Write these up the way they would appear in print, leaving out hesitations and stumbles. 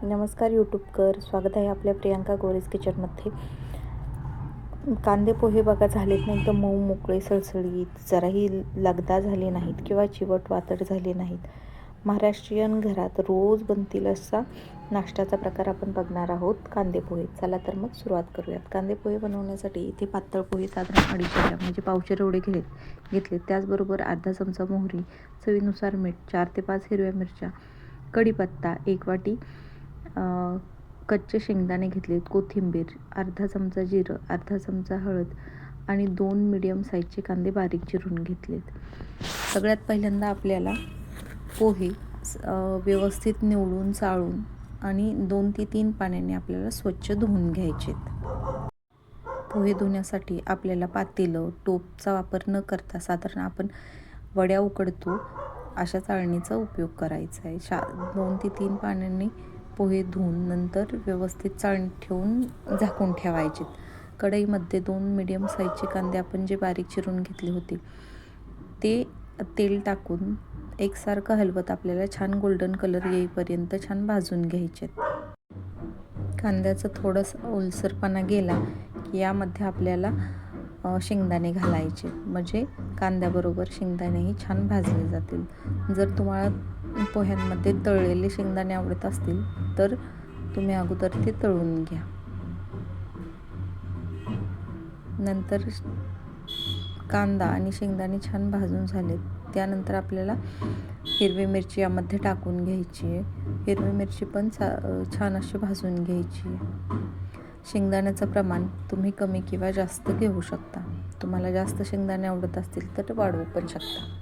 नमस्कार यूट्यूबकर, स्वागत आहे आपल्या प्रियांका गोरेज किचनमध्ये. कांदे पोहे बघा झालेत ना, एकदम मऊ मोकळे सळसळीत, जराही लगदा झाले नाहीत किंवा चिवट वातड झाले नाहीत. महाराष्ट्रीयन घरात रोज बनतील असा नाश्त्याचा प्रकार आपण बघणार आहोत, कांदे पोहे. चला तर मग सुरुवात करूयात. कांदे पोहे बनवण्यासाठी इथे पातळ पोहे साधारण 250 ग्रॅम म्हणजे पावशेर एवढे घेतले. त्याचबरोबर अर्धा चमचा मोहरी, चवीनुसार मीठ, 4 ते 5 हिरव्या मिरच्या, कढीपत्ता, 1 वाटी कच्चे शेंगदाणे घेतलेत, कोथिंबीर, अर्धा चमचा जिरं, अर्धा चमचा हळद आणि 2 मीडियम साईजचे कांदे बारीक चिरून घेतलेत. सगळ्यात पहिल्यांदा आपल्याला पोहे व्यवस्थित निवडून चाळून आणि 2 ते 3 पाण्याने आपल्याला स्वच्छ धुवून घ्यायचेत. पोहे धुण्यासाठी आपल्याला पातेलं, टोपचा वापर न करता साधारण आपण वड्या उकडतो अशा चाळणीचा उपयोग करायचा आहे. 2 ते 3 पाण्याने पोहे धुवून नंतर व्यवस्थित चाळणीत ठेवून झाकून ठेवायचे. कढईमध्ये 2 मीडियम साईजचे कांदे आपण जे बारीक चिरून घेतले होते ते तेल टाकून एकसारखं हलवत आपल्याला छान गोल्डन कलर येईपर्यंत छान भाजून घ्यायचे. कांद्याचं थोडंसं ओलसरपणा गेला की यामध्ये आपल्याला शेंगदाणे घालायचे, म्हणजे कांद्याबरोबर शेंगदाणेही छान भाजले जातील. जर तुम्हाला पोह्यांमध्ये तळलेले शेंगदाणे आवडत असतील तर तुम्ही अगोदर ते तळून घ्या. नंतर कांदा आणि शेंगदाणे छान भाजून झाले त्यानंतर आपल्याला हिरवी मिरची यामध्ये टाकून घ्यायची आहे. हिरवी मिरची पण छान अशी भाजून घ्यायची आहे. शेंगदाण्याचं प्रमाण तुम्ही कमी किंवा जास्त घेऊ शकता. तुम्हाला जास्त शेंगदाणे आवडत असतील तर वाढवू पण शकता.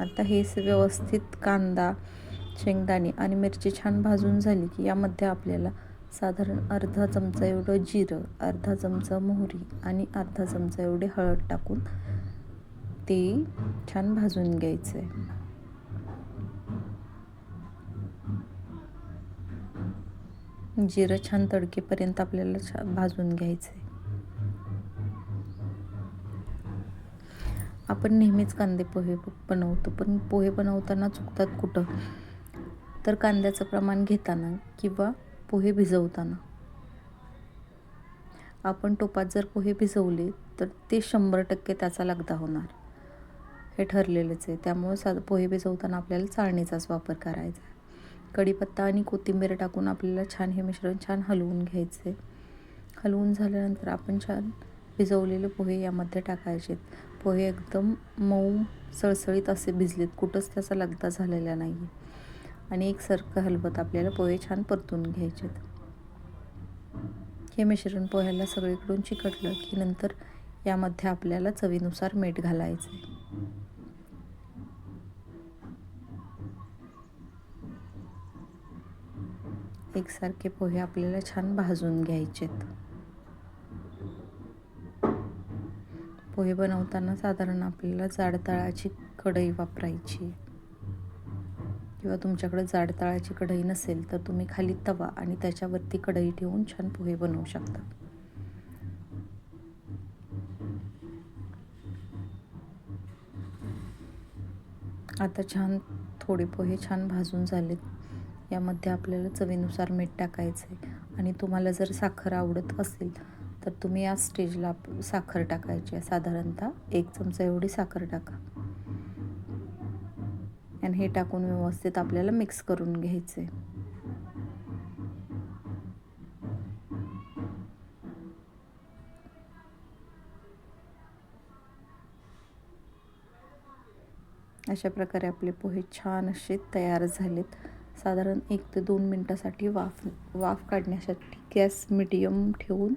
आता हे व्यवस्थित कांदा, शेंगदाणे आणि मिरची छान भाजून झाली की यामध्ये आपल्याला साधारण अर्धा चमचा एवढं जिरं, अर्धा चमचा मोहरी आणि अर्धा चमचा एवढे हळद टाकून ते छान भाजून घ्यायचं आहे. जिरं छान तडकेपर्यंत आपल्याला भाजून घ्यायचं आहे. आपण नेहमीच कांदे पोहे बनवतो, पण पोहे बनवताना चुकतात कुठं तर कांद्याचं प्रमाण घेताना किंवा पोहे भिजवताना. आपण टोपात जर पोहे भिजवले तर ते 100% त्याचा लगदा होणार, हे ठरलेलंच आहे. त्यामुळे पोहे भिजवताना आपल्याला चाळणीचाच वापर करायचा आहे. कढीपत्ता आणि कोथिंबीर टाकून आपल्याला छान हे मिश्रण छान हलवून घ्यायचं आहे. हलवून झाल्यानंतर आपण छान भिजवलेले पोहे यामध्ये टाकायचे. पोहे एकदम मऊ सळसळीत असे भिजलेत, कुठंच त्याचा लगदा झालेला नाही आहे. आणि एकसारखं हलवत आपल्याला पोहे छान परतून घ्यायचेत. हे मिश्रण पोह्याला सगळीकडून चिकटलं की नंतर यामध्ये आपल्याला चवीनुसार मीठ घालायचं आहे. एकसारखे पोहे आपल्याला छान भाजून घ्यायचेत. पोहे बनवताना साधारण आपल्याला जाड तळाची कढई वापरायची, किंवा तुमच्याकडे जाड तळाची कढई नसेल तर तुम्ही खाली तवा आणि त्याच्यावरती कढई ठेवून छान पोहे बनवू शकता. आता छान थोडे पोहे छान भाजून झालेत. यामध्ये आपल्याला चवीनुसार मीठ टाकायचे आणि तुम्हाला जर साखर आवडत असेल तर तुम्ही या स्टेजला साखर टाकायची आहे. साधारणतः 1 चमचा एवढी साखर टाका आणि हे टाकून व्यवस्थित आपल्याला मिक्स करून घ्यायचे. अशा प्रकारे आपले पोहे छान असे तयार झालेत. साधारण 1 ते 2 मिनटासाठी वाफ काढण्यासाठी गॅस मीडियम ठेवून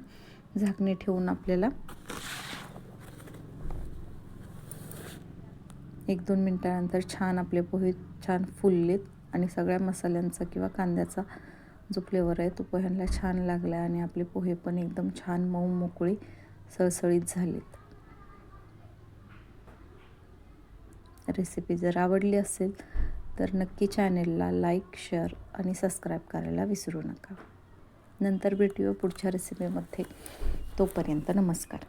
झाकणे ठेवून आपल्याला 1-2 मिनटानंतर छान आपले पोहे छान फुललेत आणि सगळ्या मसाल्यांचा किंवा कांद्याचा जो फ्लेवर आहे तो पोह्यांना छान लागला आणि आपले पोहे पण एकदम छान मऊ मोकळे सळसळीत झालेत. रेसिपी जर आवडली असेल तर नक्की चॅनेलला लाईक, शेअर आणि सबस्क्राईब करायला विसरू नका. नंतर भेटूया पुढच्या रेसिपीमध्ये. तोपर्यंत नमस्कार.